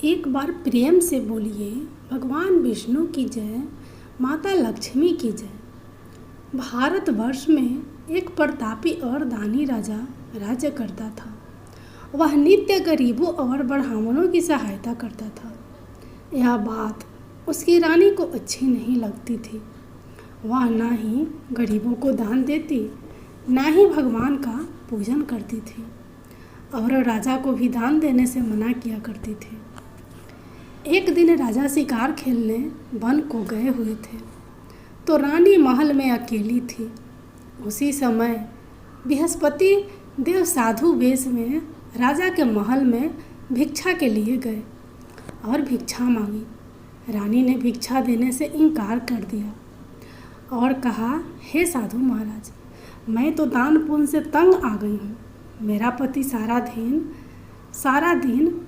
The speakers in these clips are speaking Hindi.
एक बार प्रेम से बोलिए, भगवान विष्णु की जय, माता लक्ष्मी की जय। भारतवर्ष में एक प्रतापी और दानी राजा राज्य करता था। वह नित्य गरीबों और ब्राह्मणों की सहायता करता था। यह बात उसकी रानी को अच्छी नहीं लगती थी। वह ना ही गरीबों को दान देती, ना ही भगवान का पूजन करती थी और राजा को भी दान देने से मना किया करती थी। एक दिन राजा शिकार खेलने वन को गए हुए थे तो रानी महल में अकेली थी। उसी समय बृहस्पति देव साधु वेश में राजा के महल में भिक्षा के लिए गए और भिक्षा मांगी। रानी ने भिक्षा देने से इनकार कर दिया और कहा, हे साधु महाराज, मैं तो दान पुण्य से तंग आ गई हूँ। मेरा पति सारा दिन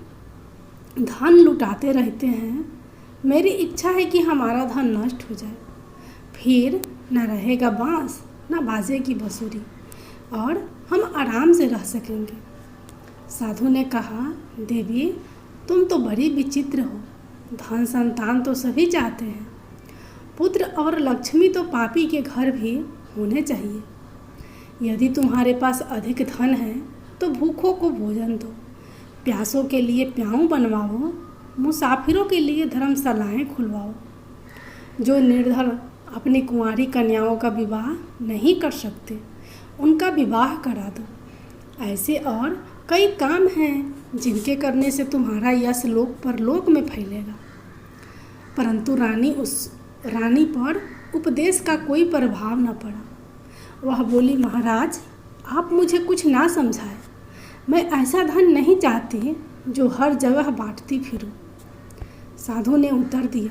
धन लुटाते रहते हैं। मेरी इच्छा है कि हमारा धन नष्ट हो जाए, फिर न रहेगा बांस न बाजे की बंसुरी और हम आराम से रह सकेंगे। साधु ने कहा, देवी, तुम तो बड़ी विचित्र हो। धन संतान तो सभी चाहते हैं, पुत्र और लक्ष्मी तो पापी के घर भी होने चाहिए। यदि तुम्हारे पास अधिक धन है तो भूखों को भोजन दो, प्यासों के लिए प्याऊ बनवाओ, मुसाफिरों के लिए धर्मशालाएँ खुलवाओ। जो निर्धन अपनी कुंवारी कन्याओं का विवाह नहीं कर सकते, उनका विवाह करा दो। ऐसे और कई काम हैं जिनके करने से तुम्हारा यश लोक परलोक में फैलेगा। परंतु रानी पर उपदेश का कोई प्रभाव न पड़ा। वह बोली, महाराज, आप मुझे कुछ ना समझाए। मैं ऐसा धन नहीं चाहती जो हर जगह बांटती फिरूं। साधु ने उत्तर दिया,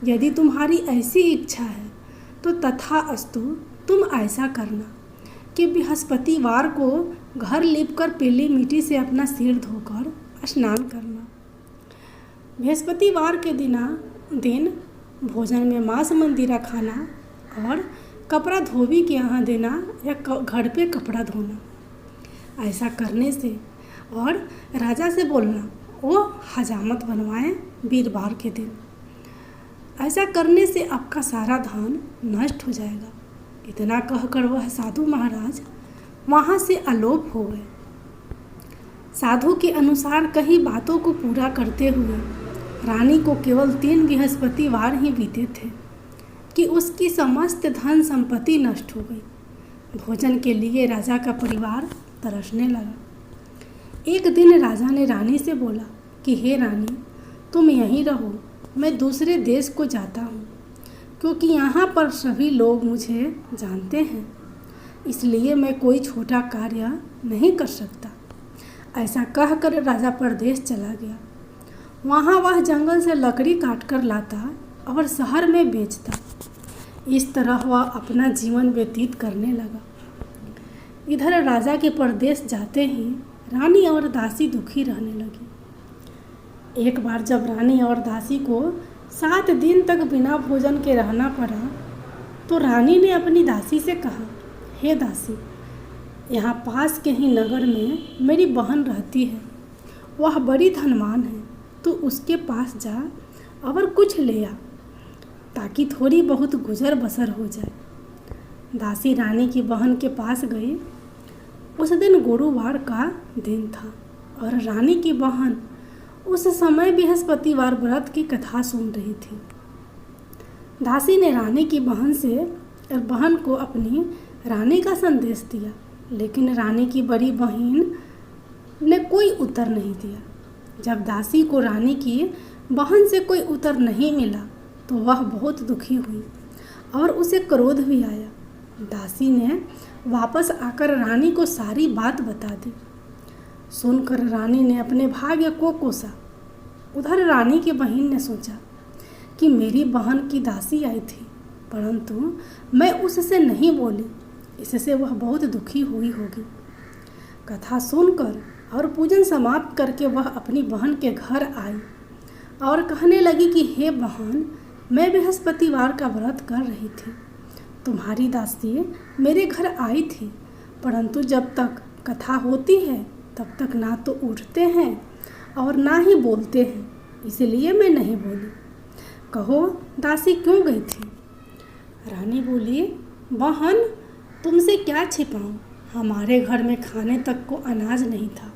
यदि तुम्हारी ऐसी इच्छा है तो तथास्तु, तुम ऐसा करना कि बृहस्पतिवार को घर लीपकर पीली मिट्टी से अपना सिर धोकर स्नान करना। बृहस्पतिवार के दिन भोजन में मांस मंदिरा खाना और कपड़ा धोबी के यहाँ देना या घर पे कपड़ा धोना। ऐसा करने से और राजा से बोलना वो हजामत बनवाएं वीरवार के दिन। ऐसा करने से आपका सारा धन नष्ट हो जाएगा। इतना कहकर वह साधु महाराज वहाँ से अलोप हो गए। साधु के अनुसार कई बातों को पूरा करते हुए रानी को केवल 3 बृहस्पतिवार ही बीते थे कि उसकी समस्त धन संपत्ति नष्ट हो गई। भोजन के लिए राजा का परिवार तरसने लगा। एक दिन राजा ने रानी से बोला कि हे रानी, तुम यहीं रहो, मैं दूसरे देश को जाता हूँ, क्योंकि यहाँ पर सभी लोग मुझे जानते हैं, इसलिए मैं कोई छोटा कार्य नहीं कर सकता। ऐसा कहकर राजा परदेश चला गया। वहाँ वह जंगल से लकड़ी काट कर लाता और शहर में बेचता। इस तरह वह अपना जीवन व्यतीत करने लगा। इधर राजा के परदेश जाते ही रानी और दासी दुखी रहने लगी। एक बार जब रानी और दासी को 7 दिन तक बिना भोजन के रहना पड़ा तो रानी ने अपनी दासी से कहा, हे दासी, यहाँ पास के ही नगर में मेरी बहन रहती है। वह बड़ी धनवान है, तो उसके पास जा और कुछ ले आ, ताकि थोड़ी बहुत गुजर बसर हो जाए। दासी रानी की बहन के पास गई। उस दिन गुरुवार का दिन था और रानी की बहन उस समय बृहस्पतिवार व्रत की कथा सुन रही थी। दासी ने रानी की बहन को अपनी रानी का संदेश दिया, लेकिन रानी की बड़ी बहन ने कोई उत्तर नहीं दिया। जब दासी को रानी की बहन से कोई उत्तर नहीं मिला तो वह बहुत दुखी हुई और उसे क्रोध भी आया। दासी ने वापस आकर रानी को सारी बात बता दी। सुनकर रानी ने अपने भाग्य को कोसा। उधर रानी की बहन ने सोचा कि मेरी बहन की दासी आई थी, परंतु मैं उससे नहीं बोली, इससे वह बहुत दुखी हुई होगी। कथा सुनकर और पूजन समाप्त करके वह अपनी बहन के घर आई और कहने लगी कि हे बहन, मैं बृहस्पतिवार का व्रत कर रही थी। तुम्हारी दासी मेरे घर आई थी, परंतु जब तक कथा होती है तब तक ना तो उठते हैं और ना ही बोलते हैं। इसलिए मैं नहीं बोली। कहो दासी क्यों गई थी? रानी बोली, बहन तुमसे क्या छिपाऊं, हमारे घर में खाने तक को अनाज नहीं था।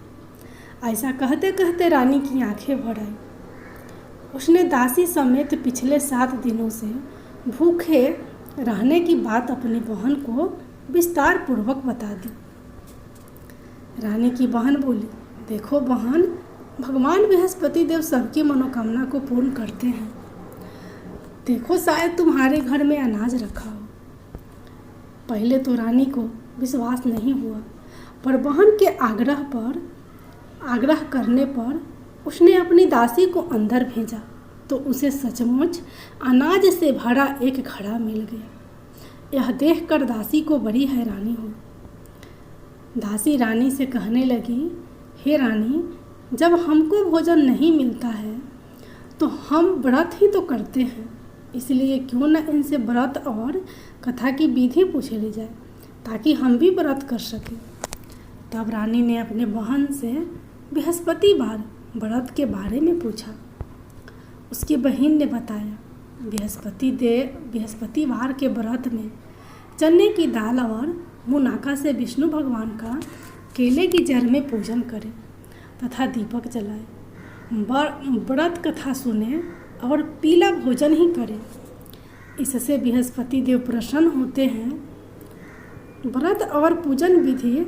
ऐसा कहते कहते रानी की आंखें भर आई। उसने दासी समेत पिछले 7 दिनों से भूखे रहने की बात अपनी बहन को विस्तार पूर्वक बता दी। रानी की बहन बोली, देखो बहन, भगवान बृहस्पति देव सबकी मनोकामना को पूर्ण करते हैं। देखो शायद तुम्हारे घर में अनाज रखा हो। पहले तो रानी को विश्वास नहीं हुआ, पर बहन के आग्रह करने पर उसने अपनी दासी को अंदर भेजा तो उसे सचमुच अनाज से भरा एक घड़ा मिल गया। यह देखकर दासी को बड़ी हैरानी हुई। दासी रानी से कहने लगी, हे रानी, जब हमको भोजन नहीं मिलता है तो हम व्रत ही तो करते हैं, इसलिए क्यों न इनसे व्रत और कथा की विधि पूछ ली जाए ताकि हम भी व्रत कर सकें। तब रानी ने अपने बहन से बृहस्पतिवार व्रत के बारे में पूछा। उसकी बहन ने बताया, बृहस्पतिवार के व्रत में चने की दाल और मुनाका से विष्णु भगवान का केले की जड़ में पूजन करें तथा दीपक जलाएं, व्रत कथा सुने और पीला भोजन ही करें। इससे बृहस्पति देव प्रसन्न होते हैं। व्रत और पूजन विधि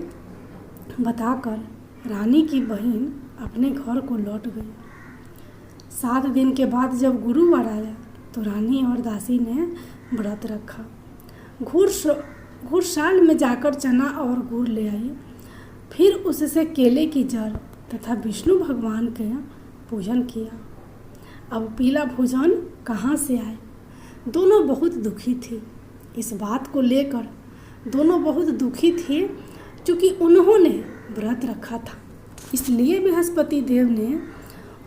बताकर रानी की बहन अपने घर को लौट गई। 7 दिन के बाद जब गुरुवार आया तो रानी और दासी ने व्रत रखा। घुड़साल में जाकर चना और गुड़ ले आई, फिर उससे केले की जड़ तथा विष्णु भगवान के पूजन किया। अब पीला भोजन कहाँ से आए? दोनों बहुत दुखी थी। इस बात को लेकर दोनों बहुत दुखी थे क्योंकि उन्होंने व्रत रखा था, इसलिए बृहस्पति देव ने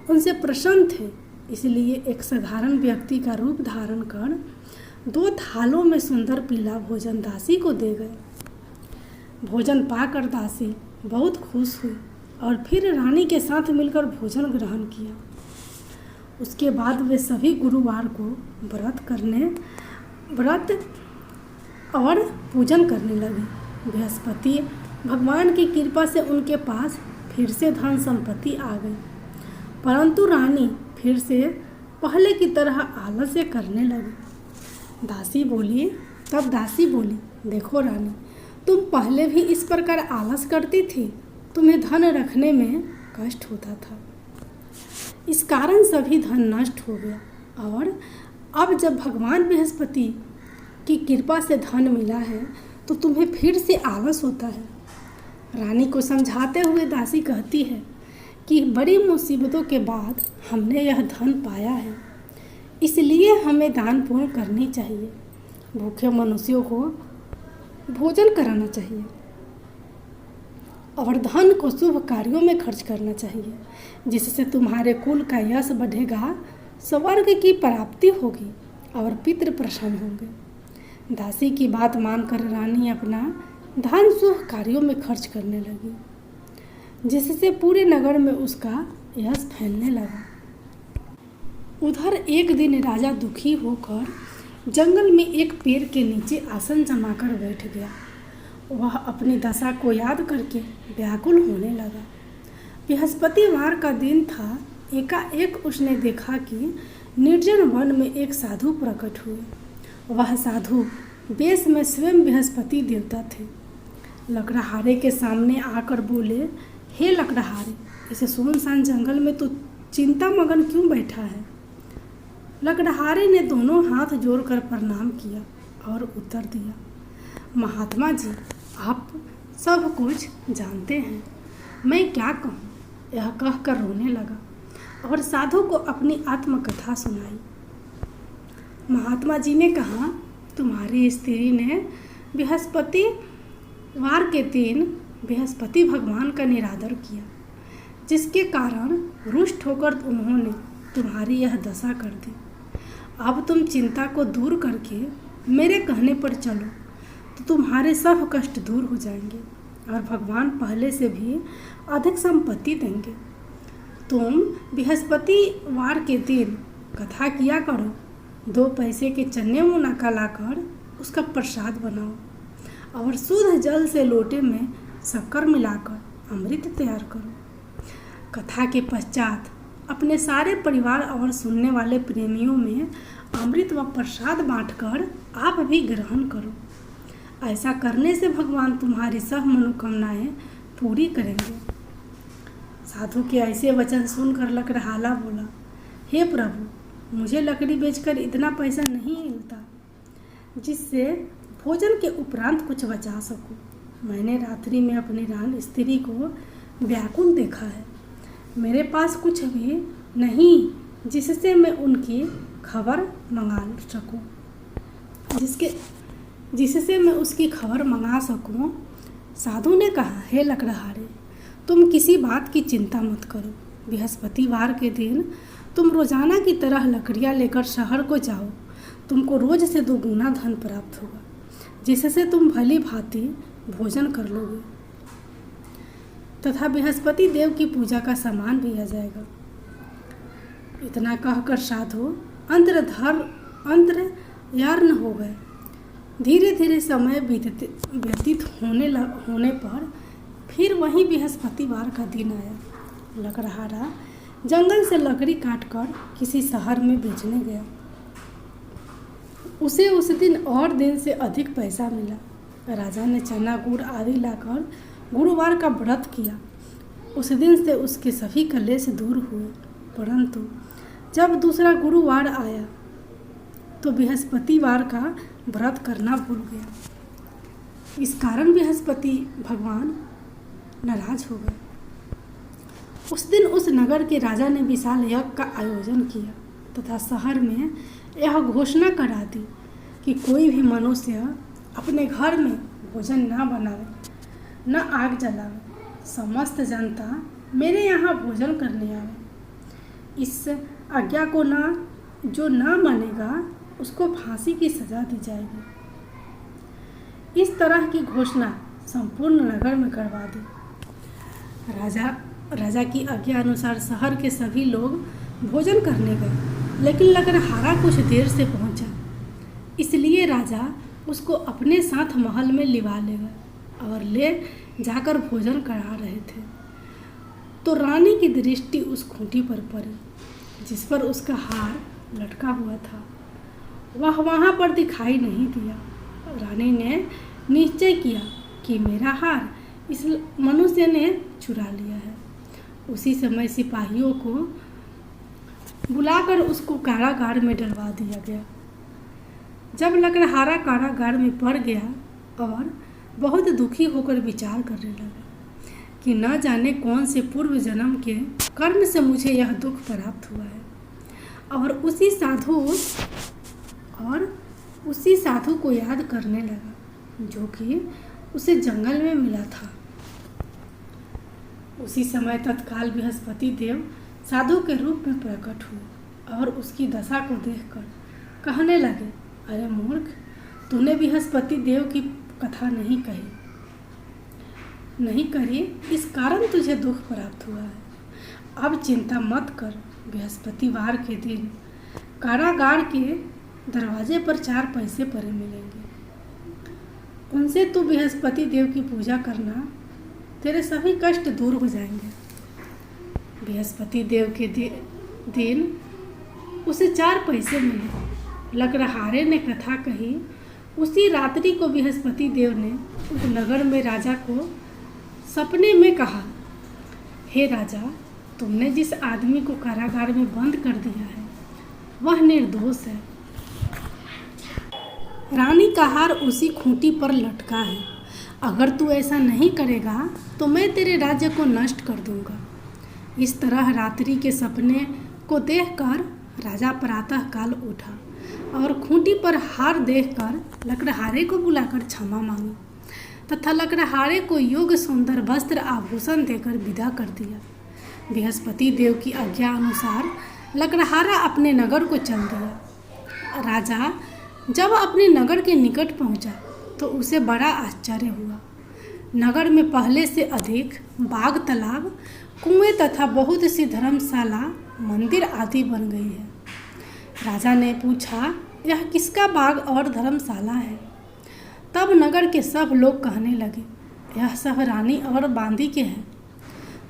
उनसे प्रसन्न थे। इसलिए एक साधारण व्यक्ति का रूप धारण कर 2 थालों में सुंदर पीला भोजन दासी को दे गए। भोजन पाकर दासी बहुत खुश हुई और फिर रानी के साथ मिलकर भोजन ग्रहण किया। उसके बाद वे सभी गुरुवार को व्रत और पूजन करने लगे। बृहस्पति भगवान की कृपा से उनके पास फिर से धन संपत्ति आ गई, परंतु रानी फिर से पहले की तरह आलस्य करने लगी। दासी बोली, देखो रानी, तुम पहले भी इस प्रकार आलस करती थी, तुम्हें धन रखने में कष्ट होता था, इस कारण सभी धन नष्ट हो गया और अब जब भगवान बृहस्पति की कृपा से धन मिला है तो तुम्हें फिर से आलस होता है। रानी को समझाते हुए दासी कहती है कि बड़ी मुसीबतों के बाद हमने यह धन पाया है, इसलिए हमें दान पुण्य करनी चाहिए, भूखे मनुष्यों को भोजन कराना चाहिए और धन को शुभ कार्यों में खर्च करना चाहिए, जिससे तुम्हारे कुल का यश बढ़ेगा, स्वर्ग की प्राप्ति होगी और पितृ प्रसन्न होंगे। दासी की बात मानकर रानी अपना धन शुभ कार्यों में खर्च करने लगी, जिससे पूरे नगर में उसका यश फैलने लगा। उधर एक दिन राजा दुखी होकर जंगल में एक पेड़ के नीचे आसन जमाकर बैठ गया। वह अपनी दशा को याद करके व्याकुल होने लगा। बृहस्पतिवार का दिन था। एकाएक उसने देखा कि निर्जन वन में एक साधु प्रकट हुए। वह साधु वेश में स्वयं बृहस्पति देवता थे। लकड़हारे के सामने आकर बोले, हे लकड़हारे, इस सुनसान जंगल में तो चिंता मगन क्यों बैठा है? लकड़हारे ने दोनों हाथ जोड़कर प्रणाम किया और उत्तर दिया, महात्मा जी, आप सब कुछ जानते हैं, मैं क्या कहूँ? यह कहकर रोने लगा और साधु को अपनी आत्मकथा सुनाई। महात्मा जी ने कहा, तुम्हारी स्त्री ने बृहस्पतिवार के दिन बृहस्पति भगवान का निरादर किया, जिसके कारण रुष्ट होकर उन्होंने तुम्हारी यह दशा कर दी। अब तुम चिंता को दूर करके मेरे कहने पर चलो तो तुम्हारे सब कष्ट दूर हो जाएंगे और भगवान पहले से भी अधिक संपत्ति देंगे। तुम बृहस्पतिवार के दिन कथा किया करो। 2 पैसे के चने मुनाका लाकर उसका प्रसाद बनाओ और शुद्ध जल से लोटे में शक्कर मिलाकर अमृत तैयार करो। कथा के पश्चात अपने सारे परिवार और सुनने वाले प्रेमियों में अमृत व प्रसाद बांटकर आप भी ग्रहण करो। ऐसा करने से भगवान तुम्हारी सब मनोकामनाएं पूरी करेंगे। साधु के ऐसे वचन सुनकर लकड़हारा बोला, हे प्रभु, मुझे लकड़ी बेचकर इतना पैसा नहीं मिलता जिससे भोजन के उपरांत कुछ बचा सकूं। मैंने रात्रि में अपनी रानी स्त्री को व्याकुल देखा है। मेरे पास कुछ भी नहीं जिससे मैं उनकी खबर मंगा सकूं, जिससे मैं उसकी खबर मंगा सकूं। साधु ने कहा, हे लकड़हारे, तुम किसी बात की चिंता मत करो। बृहस्पतिवार के दिन तुम रोजाना की तरह लकड़ियाँ लेकर शहर को जाओ। तुमको रोज से 2 गुना धन प्राप्त होगा, जिससे तुम भली भांति भोजन कर लोगे तथा बृहस्पति देव की पूजा का सामान भी आ जाएगा। इतना कहकर साधु अंतर्यान हो गए। धीरे धीरे समय व्यतीत होने पर फिर वही बृहस्पतिवार का दिन आया। लकड़हारा जंगल से लकड़ी काटकर किसी शहर में बेचने गया। उसे उस दिन और दिन से अधिक पैसा मिला। राजा ने चना गुड़ आदि लाकर गुरुवार का व्रत किया। उस दिन से उसके सभी कलेश दूर हुए। परंतु जब दूसरा गुरुवार आया तो बृहस्पतिवार का व्रत करना भूल गया। इस कारण बृहस्पति भगवान नाराज हो गए। उस दिन उस नगर के राजा ने विशाल यज्ञ का आयोजन किया तथा शहर में यह घोषणा करा दी कि कोई भी मनुष्य अपने घर में भोजन न बनावे, न आग जलावे। समस्त जनता मेरे यहाँ भोजन करने आवे। इस आज्ञा को जो न मानेगा उसको फांसी की सजा दी जाएगी। इस तरह की घोषणा संपूर्ण नगर में करवा दी। राजा की आज्ञा अनुसार शहर के सभी लोग भोजन करने गए, लेकिन लकड़हारा कुछ देर से पहुंचा। इसलिए राजा उसको अपने साथ महल में लिवा ले गए और ले जाकर भोजन करा रहे थे तो रानी की दृष्टि उस खूंटी पर पड़ी जिस पर उसका हार लटका हुआ था। वह वहाँ पर दिखाई नहीं दिया। रानी ने निश्चय किया कि मेरा हार इस मनुष्य ने चुरा लिया है। उसी समय सिपाहियों को बुलाकर उसको कारागार में डलवा दिया गया। जब लकड़हारा कारागार में पड़ गया और बहुत दुखी होकर विचार करने लगा कि न जाने कौन से पूर्व जन्म के कर्म से मुझे यह दुख प्राप्त हुआ है, और उसी साधु को याद करने लगा जो कि उसे जंगल में मिला था। उसी समय तत्काल बृहस्पति देव साधु के रूप में प्रकट हुए और उसकी दशा को देखकर कहने लगे, अरे मूर्ख, तूने बृहस्पति देव की कथा नहीं करी, इस कारण तुझे दुख प्राप्त हुआ है। अब चिंता मत कर। बृहस्पतिवार के दिन कारागार के दरवाजे पर 4 पैसे पड़े मिलेंगे। उनसे तू बृहस्पति देव की पूजा करना, तेरे सभी कष्ट दूर हो जाएंगे। बृहस्पति देव के दिन उसे 4 पैसे मिले। लकड़हारे ने कथा कही। उसी रात्रि को बृहस्पति देव ने उस नगर में राजा को सपने में कहा, हे राजा, तुमने जिस आदमी को कारागार में बंद कर दिया है वह निर्दोष है। रानी का हार उसी खूंटी पर लटका है। अगर तू ऐसा नहीं करेगा तो मैं तेरे राज्य को नष्ट कर दूंगा। इस तरह रात्रि के सपने को देखकर राजा प्रातःकाल उठा और खूंटी पर हार देखकर लकड़हारे को बुलाकर क्षमा मांगी तथा लकड़हारे को योग्य सुंदर वस्त्र आभूषण देकर विदा कर दिया। बृहस्पति देव की आज्ञा अनुसार लकड़हारा अपने नगर को चल दिया। राजा जब अपने नगर के निकट पहुंचा तो उसे बड़ा आश्चर्य हुआ। नगर में पहले से अधिक बाग, तालाब, कुएं तथा बहुत सी धर्मशाला, मंदिर आदि बन गई है। राजा ने पूछा, यह किसका बाग और धर्मशाला है? तब नगर के सब लोग कहने लगे, यह सब रानी और बांदी के हैं।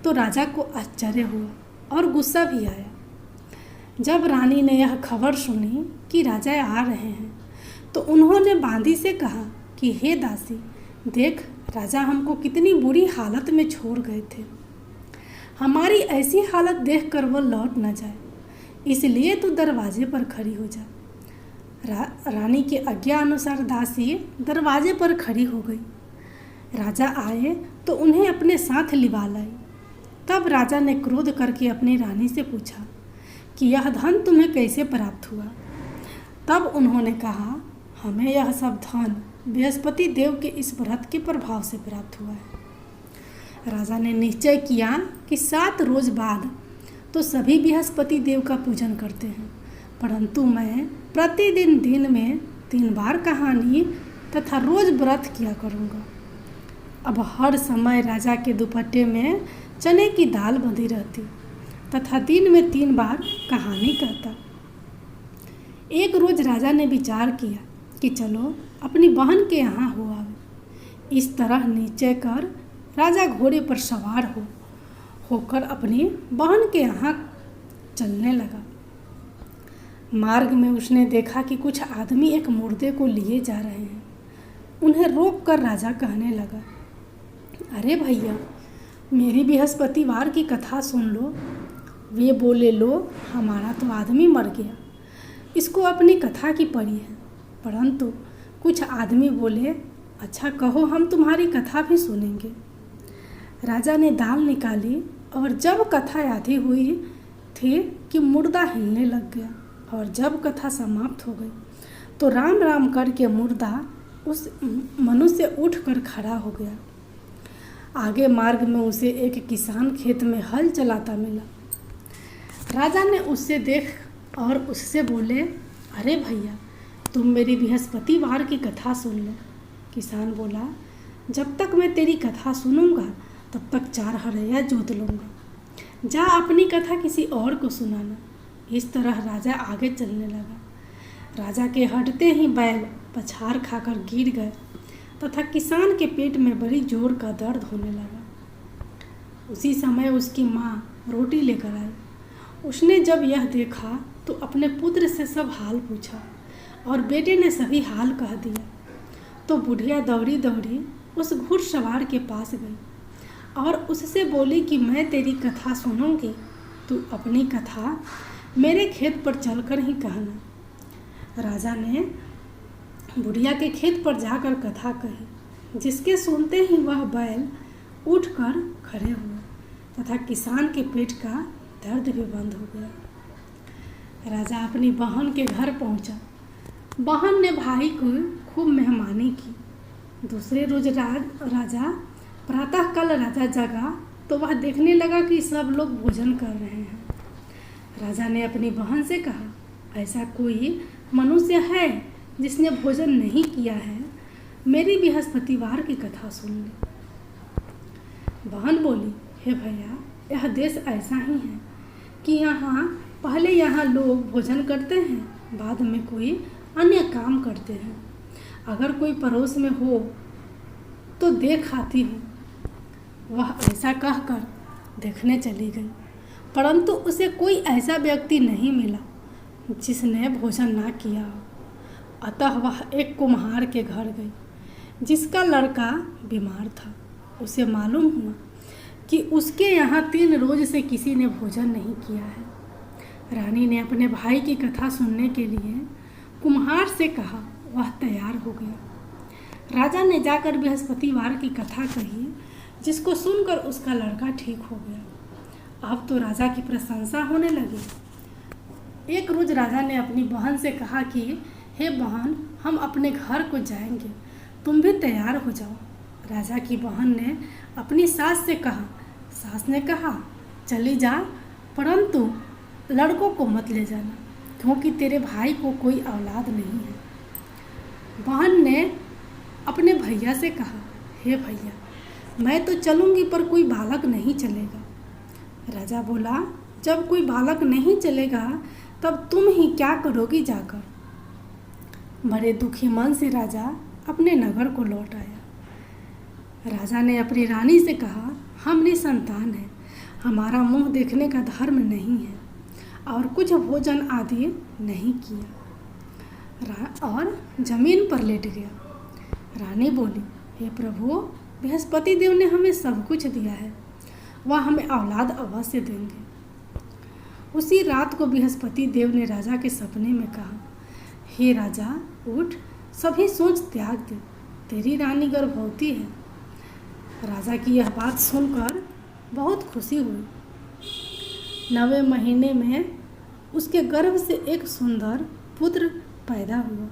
तो राजा को आश्चर्य हुआ और गुस्सा भी आया। जब रानी ने यह खबर सुनी कि राजा आ रहे हैं, तो उन्होंने बांदी से कहा कि हे दासी, देख, राजा हमको कितनी बुरी हालत में छोड़ गए थे। हमारी ऐसी हालत देखकर वो लौट न जाए, इसलिए तू दरवाजे पर खड़ी हो जा। रानी के आज्ञा अनुसार दासी दरवाजे पर खड़ी हो गई। राजा आए तो उन्हें अपने साथ लिवा लाई। तब राजा ने क्रोध करके अपनी रानी से पूछा कि यह धन तुम्हें कैसे प्राप्त हुआ? तब उन्होंने कहा, हमें यह सब धन बृहस्पति देव के इस व्रत के प्रभाव से प्राप्त हुआ है। राजा ने निश्चय किया कि 7 रोज बाद तो सभी बृहस्पति देव का पूजन करते हैं, परंतु मैं प्रतिदिन दिन में 3 बार कहानी तथा रोज व्रत किया करूँगा। अब हर समय राजा के दुपट्टे में चने की दाल बंधी रहती तथा दिन में 3 बार कहानी कहता। एक रोज राजा ने विचार किया कि चलो अपनी बहन के यहाँ हो आवे। इस तरह निश्चय कर राजा घोड़े पर सवार होकर अपनी बहन के यहाँ चलने लगा। मार्ग में उसने देखा कि कुछ आदमी एक मुर्दे को लिए जा रहे हैं। उन्हें रोककर राजा कहने लगा, अरे भैया, मेरी बृहस्पतिवार की कथा सुन लो। वे बोले, लो, हमारा तो आदमी मर गया, इसको अपनी कथा की पड़ी है। परंतु कुछ आदमी बोले, अच्छा कहो, हम तुम्हारी कथा भी सुनेंगे। राजा ने दाल निकाली और जब कथा आधी हुई थी कि मुर्दा हिलने लग गया, और जब कथा समाप्त हो गई तो राम राम करके मुर्दा उस मनुष्य उठकर खड़ा हो गया। आगे मार्ग में उसे एक किसान खेत में हल चलाता मिला। राजा ने उससे देख और उससे बोले, अरे भैया, तुम मेरी बृहस्पतिवार की कथा सुन लो। किसान बोला, जब तक मैं तेरी कथा सुनूंगा तब तक 4 हरैया जोत लूँगा। जा अपनी कथा किसी और को सुनाना। इस तरह राजा आगे चलने लगा। राजा के हटते ही बैल पछाड़ खाकर गिर गए तथा किसान के पेट में बड़ी जोर का दर्द होने लगा। उसी समय उसकी माँ रोटी लेकर आई। उसने जब यह देखा तो अपने पुत्र से सब हाल पूछा और बेटे ने सभी हाल कह दिया। तो बुढ़िया दौड़ी दौड़ी उस घुड़सवार के पास गई और उससे बोली कि मैं तेरी कथा सुनूंगी, तू अपनी कथा मेरे खेत पर चलकर ही कहना। राजा ने बुढ़िया के खेत पर जाकर कथा कही, जिसके सुनते ही वह बैल उठकर खड़े हुए तथा किसान के पेट का दर्द भी बंद हो गया। राजा अपनी बहन के घर पहुंचा। बहन ने भाई को खूब मेहमानी की। दूसरे रोज राजा प्रातःकाल राजा जगा तो वह देखने लगा कि सब लोग भोजन कर रहे हैं। राजा ने अपनी बहन से कहा, ऐसा कोई मनुष्य है जिसने भोजन नहीं किया है? मेरी बृहस्पतिवार की कथा सुन ले। बहन बोली, हे भैया, यह देश ऐसा ही है कि पहले यहाँ लोग भोजन करते हैं, बाद में कोई अन्य काम करते हैं। अगर कोई पड़ोस में हो तो देख आती हूँ। वह ऐसा कहकर देखने चली गई, परंतु उसे कोई ऐसा व्यक्ति नहीं मिला जिसने भोजन ना किया हो। अतः वह एक कुम्हार के घर गई जिसका लड़का बीमार था। उसे मालूम हुआ कि उसके यहाँ 3 रोज से किसी ने भोजन नहीं किया है। रानी ने अपने भाई की कथा सुनने के लिए कुम्हार से कहा। वह तैयार हो गया। राजा ने जाकर बृहस्पतिवार की कथा कही, जिसको सुनकर उसका लड़का ठीक हो गया। अब तो राजा की प्रशंसा होने लगी। एक रोज राजा ने अपनी बहन से कहा कि हे बहन, हम अपने घर को जाएंगे, तुम भी तैयार हो जाओ। राजा की बहन ने अपनी सास से कहा। सास ने कहा, चली जा, परंतु लड़कों को मत ले जाना, क्योंकि तेरे भाई को कोई औलाद नहीं है। बहन ने अपने भैया से कहा, हे भैया, मैं तो चलूँगी पर कोई बालक नहीं चलेगा। राजा बोला, जब कोई बालक नहीं चलेगा तब तुम ही क्या करोगी जाकर। बड़े दुखी मन से राजा अपने नगर को लौट आया। राजा ने अपनी रानी से कहा, हम निसंतान हैं, हमारा मुंह देखने का धर्म नहीं है और कुछ भोजन आदि नहीं किया और जमीन पर लेट गया। रानी बोली, हे प्रभु, बृहस्पति देव ने हमें सब कुछ दिया है, वह हमें औलाद अवश्य देंगे। उसी रात को बृहस्पति देव ने राजा के सपने में कहा, हे राजा, उठ, सभी सोच त्याग दे, तेरी रानी गर्भवती है। राजा की यह बात सुनकर बहुत खुशी हुई। 9वें महीने में उसके गर्भ से एक सुंदर पुत्र पैदा हुआ।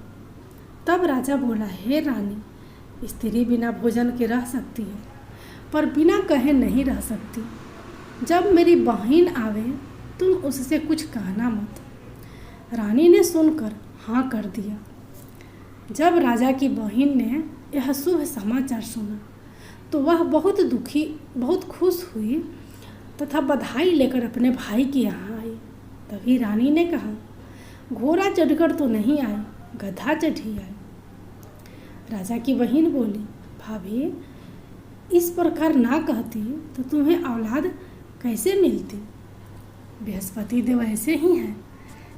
तब राजा बोला, हे रानी, स्त्री बिना भोजन के रह सकती है, पर बिना कहे नहीं रह सकती। जब मेरी बहन आवे तुम उससे कुछ कहना मत। रानी ने सुनकर हाँ कर दिया। जब राजा की बहन ने यह शुभ समाचार सुना तो वह बहुत खुश हुई तथा बधाई लेकर अपने भाई के यहाँ आई। तभी रानी ने कहा, घोड़ा चढ़कर तो नहीं आई, गधा चढ़ी आई। राजा की बहन बोली, भाभी, इस प्रकार ना कहती तो तुम्हें औलाद कैसे मिलती। बृहस्पति देव ऐसे ही हैं,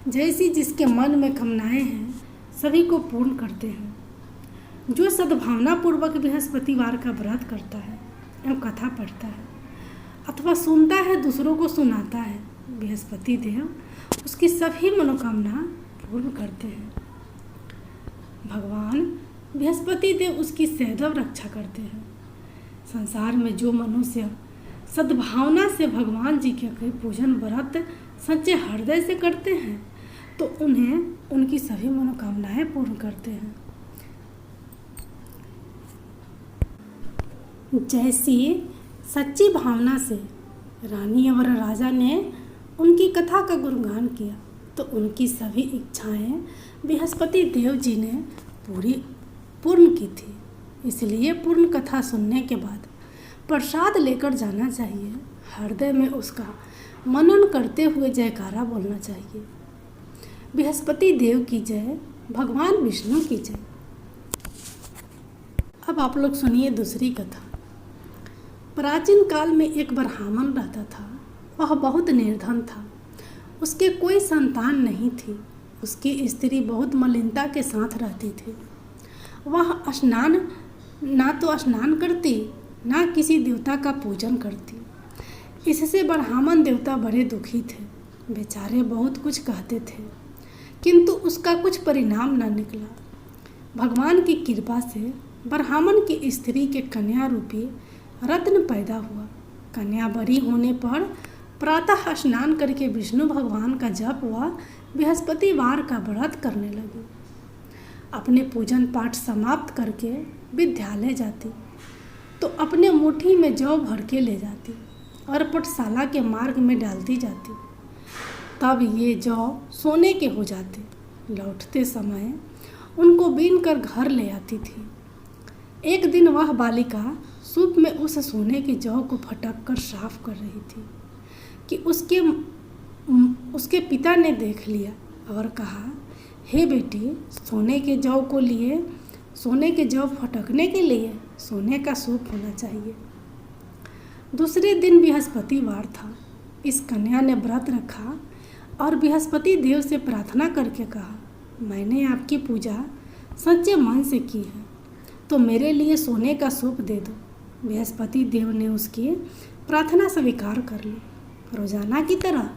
जैसी जिसके मन में कामनाएं हैं सभी को पूर्ण करते हैं। जो सद्भावना पूर्वक बृहस्पतिवार का व्रत करता है एवं कथा पढ़ता है अथवा सुनता है, दूसरों को सुनाता है, बृहस्पति देव उसकी सभी मनोकामना पूर्ण करते हैं। भगवान बृहस्पति देव उसकी सदैव रक्षा करते हैं। संसार में जो मनुष्य सद्भावना से भगवान जी के पूजन व्रत सच्चे हृदय से करते हैं तो उन्हें उनकी सभी मनोकामनाएं पूर्ण करते हैं। जैसी सच्ची भावना से रानी और राजा ने उनकी कथा का गुणगान किया तो उनकी सभी इच्छाएं बृहस्पति देव जी ने पूर्ण की थी। इसलिए पूर्ण कथा सुनने के बाद प्रसाद लेकर जाना चाहिए, हृदय में उसका मनन करते हुए जयकारा बोलना चाहिए। बृहस्पति देव की जय, भगवान विष्णु की जय। अब आप लोग सुनिए दूसरी कथा। प्राचीन काल में एक ब्राह्मण रहता था। वह बहुत निर्धन था, उसके कोई संतान नहीं थी। उसकी स्त्री बहुत मलिनता के साथ रहती थी। वह ना तो स्नान करती, ना किसी देवता का पूजन करती। इससे ब्राह्मण देवता बड़े दुखी थे। बेचारे बहुत कुछ कहते थे किंतु उसका कुछ परिणाम न निकला। भगवान की कृपा से ब्राह्मण की स्त्री के कन्या रूपी रत्न पैदा हुआ। कन्या बड़ी होने पर प्रातः स्नान करके विष्णु भगवान का जप व बृहस्पतिवार का व्रत करने लगी। अपने पूजन पाठ समाप्त करके विद्यालय जाती तो अपने मुट्ठी में जौ भर के ले जाती और पाठशाला के मार्ग में डालती जाती। तब ये जौ सोने के हो जाते। लौटते समय उनको बीन कर घर ले आती थी। एक दिन वह बालिका सूप में उस सोने के जौ को फटक कर साफ कर रही थी कि उसके पिता ने देख लिया और कहा, हे बेटी, सोने के जौ फटकने के लिए सोने का सूप होना चाहिए। दूसरे दिन बृहस्पतिवार था। इस कन्या ने व्रत रखा और बृहस्पति देव से प्रार्थना करके कहा, मैंने आपकी पूजा सच्चे मन से की है तो मेरे लिए सोने का सूप दे दो। बृहस्पति देव ने उसकी प्रार्थना स्वीकार कर ली। रोजाना की तरह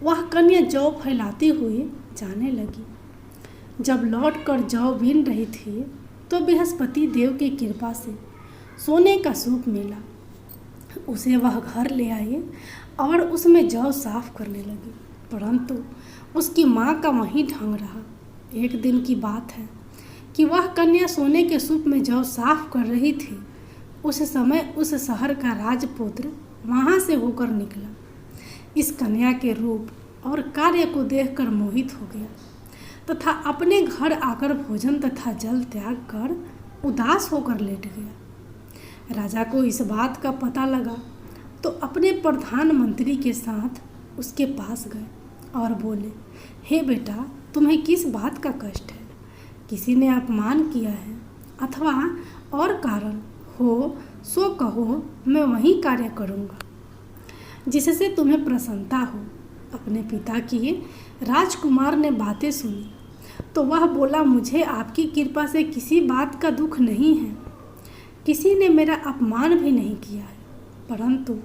वह कन्या जौ फैलाती हुई जाने लगी। जब लौटकर जौ बीन रही थी तो बृहस्पति देव की कृपा से सोने का सूप मिला। उसे वह घर ले आई और उसमें जौ साफ करने लगी, परंतु उसकी माँ का वहीं ढंग रहा। एक दिन की बात है कि वह कन्या सोने के सूप में जौ साफ कर रही थी। उस समय उस शहर का राजपुत्र वहाँ से होकर निकला। इस कन्या के रूप और कार्य को देखकर मोहित हो गया तथा अपने घर आकर भोजन तथा जल त्याग कर उदास होकर लेट गया। राजा को इस बात का पता लगा तो अपने प्रधानमंत्री के साथ उसके पास गए और बोले, हे बेटा, तुम्हें किस बात का कष्ट है? किसी ने अपमान किया है अथवा और कारण हो सो कहो, मैं वही कार्य करूँगा जिससे तुम्हें प्रसन्नता हो। अपने पिता की राजकुमार ने बातें सुनी तो वह बोला, मुझे आपकी कृपा से किसी बात का दुख नहीं है, किसी ने मेरा अपमान भी नहीं किया है, परंतु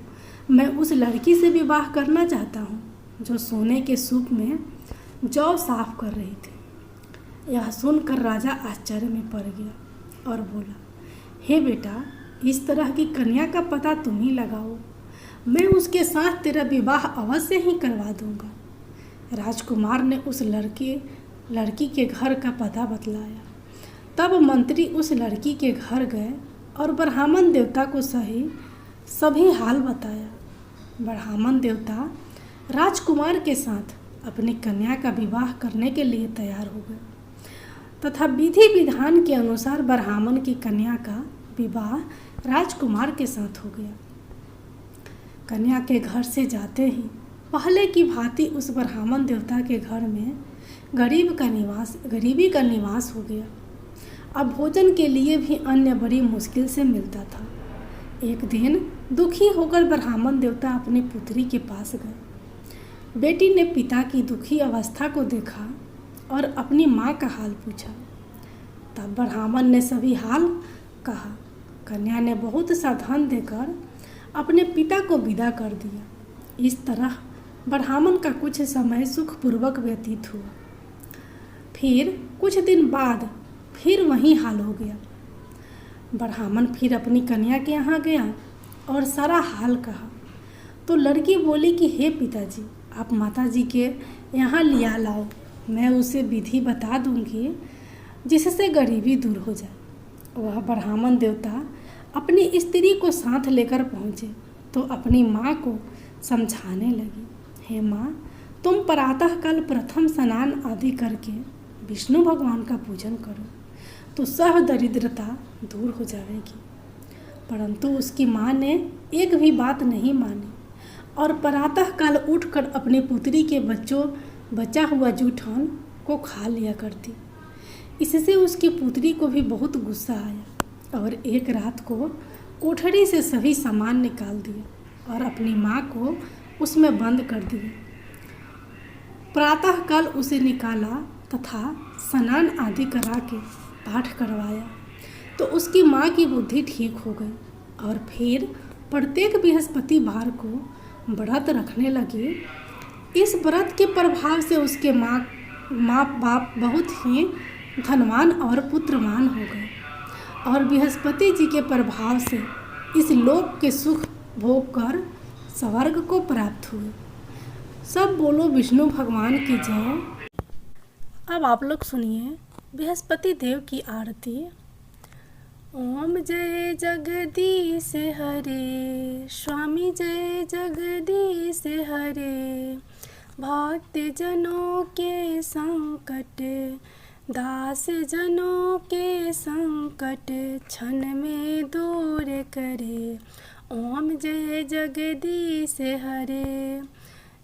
मैं उस लड़की से विवाह करना चाहता हूँ जो सोने के सूप में जौ साफ कर रही थी। यह सुनकर राजा आश्चर्य में पड़ गया और बोला, हे बेटा, इस तरह की कन्या का पता तुम ही लगाओ, मैं उसके साथ तेरा विवाह अवश्य ही करवा दूंगा। राजकुमार ने उस लड़की के घर का पता बतलाया। तब मंत्री उस लड़की के घर गए और ब्राह्मण देवता को सभी हाल बताया। ब्राह्मण देवता राजकुमार के साथ अपनी कन्या का विवाह करने के लिए तैयार हो गए तथा विधि विधान के अनुसार ब्राह्मण की कन्या का विवाह राजकुमार के साथ हो गया। कन्या के घर से जाते ही पहले की भांति उस ब्राह्मण देवता के घर में गरीबी का निवास हो गया। अब भोजन के लिए भी अन्न बड़ी मुश्किल से मिलता था। एक दिन दुखी होकर ब्राह्मण देवता अपनी पुत्री के पास गए। बेटी ने पिता की दुखी अवस्था को देखा और अपनी माँ का हाल पूछा। तब ब्राह्मण ने सभी हाल कहा। कन्या ने बहुत सा धन देकर अपने पिता को विदा कर दिया। इस तरह ब्राह्मण का कुछ समय सुखपूर्वक व्यतीत हुआ। फिर कुछ दिन बाद फिर वही हाल हो गया। ब्राह्मण फिर अपनी कन्या के यहाँ गया और सारा हाल कहा तो लड़की बोली कि हे पिताजी, आप माताजी के यहाँ लिया लाओ, मैं उसे विधि बता दूंगी जिससे गरीबी दूर हो जाए। वह ब्राह्मण देवता अपनी स्त्री को साथ लेकर पहुँचे तो अपनी माँ को समझाने लगी, हे माँ, तुम प्रातःकाल प्रथम स्नान आदि करके विष्णु भगवान का पूजन करो तो सब दरिद्रता दूर हो जाएगी। परंतु उसकी माँ ने एक भी बात नहीं मानी और प्रातःकाल उठकर अपनी पुत्री के बचा हुआ जूठन को खा लिया करती। इससे उसकी पुत्री को भी बहुत गुस्सा आया और एक रात को कोठरी से सभी सामान निकाल दिया और अपनी माँ को उसमें बंद कर दिया। प्रातःकाल उसे निकाला तथा स्नान आदि करा के पाठ करवाया तो उसकी माँ की बुद्धि ठीक हो गई और फिर प्रत्येक बृहस्पतिवार को व्रत रखने लगे। इस व्रत के प्रभाव से उसके माँ बाप बहुत ही धनवान और पुत्रवान हो गए और बृहस्पति जी के प्रभाव से इस लोक के सुख भोग कर स्वर्ग को प्राप्त हुए। सब बोलो विष्णु भगवान की जय। अब आप लोग सुनिए बृहस्पति देव की आरती। ओम जय जगदीश हरे, स्वामी जय जगदीश हरे, भक्त जनों के संकट, दास जनों के संकट क्षण में दूर करे। ओम जय जगदीश हरे,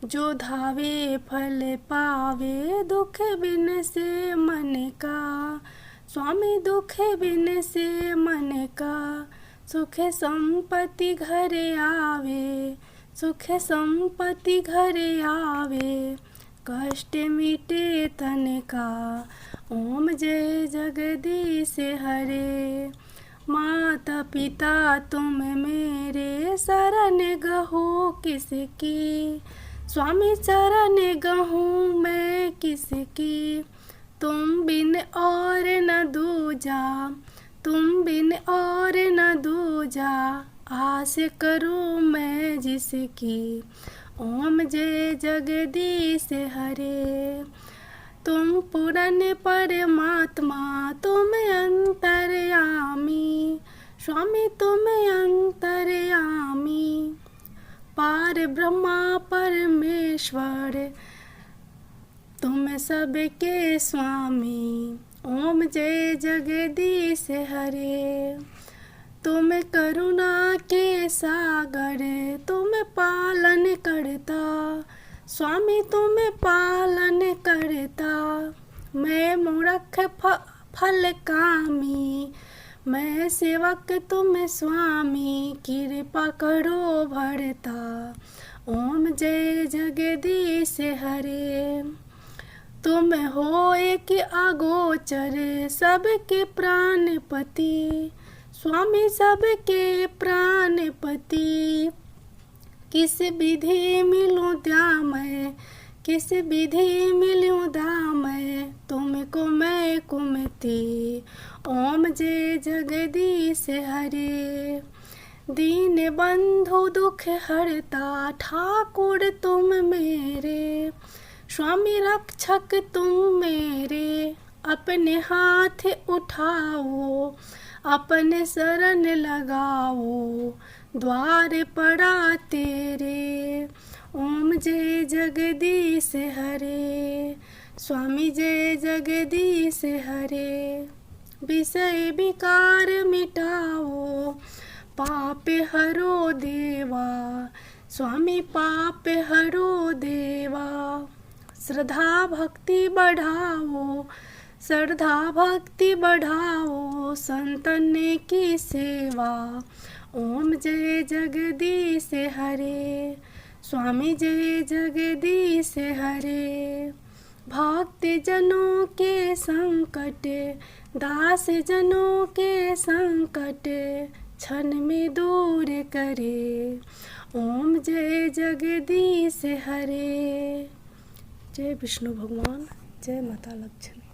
जो धावे फल पावे, दुख बिन से मन का, स्वामी दुख बिन से मन का, सुख संपत्ति घर आवे, सुख संपत्ति घर आवे, कष्ट मिटे तन का। ओम जय जगदीश हरे, माता पिता तुम मेरे, शरण गहो किसकी, स्वामी शरण गहूँ मैं किसकी, तुम बिन और न दूजा, तुम बिन और न दूजा, आस करूँ मैं जिसकी। ओम जय जगदीश हरे, तुम पूर्ण परमात्मा, तुम अंतर्यामी, स्वामी तुम अंतर्यामी, पार ब्रह्मा परमेश्वर, तुम सबके स्वामी। ओम जय जगदीश हरे, तुम करुणा के सागर, तुम पालन करता स्वामी, तुम पालन करता। मैं मूर्ख फल कामी, मैं सेवक तुम स्वामी, कृपा करो भरता। ओम जय जगदीश हरे। तुम हो एक अगोचर, सबके प्राणपति स्वामी, सबके प्राणपति। किस विधि मिलूं मैं, किस विधि मिलूं मैं, तुमको मैं कुमति। ओम जय जगदीश हरे। दीन बंधु दुख हरता, ठाकुर तुम मेरे, स्वामी रक्षक तुम मेरे। अपने हाथ उठाओ, अपने शरण लगाओ, द्वार पड़ा तेरे। ओम जय जगदीश हरे। स्वामी जय जगदीश हरे। विषय विकार मिटाओ, पाप हरो देवा, स्वामी पाप हरो देवा। श्रद्धा भक्ति बढ़ाओ, श्रद्धा भक्ति बढ़ाओ, संतन की सेवा। ओम जय जगदीश हरे। स्वामी जय जगदीश हरे। भक्त जनों के संकट, दास जनों के संकट, क्षण में दूर करे। ओम जय जगदीश हरे। जय विष्णु भगवान, जय माता लक्ष्मी।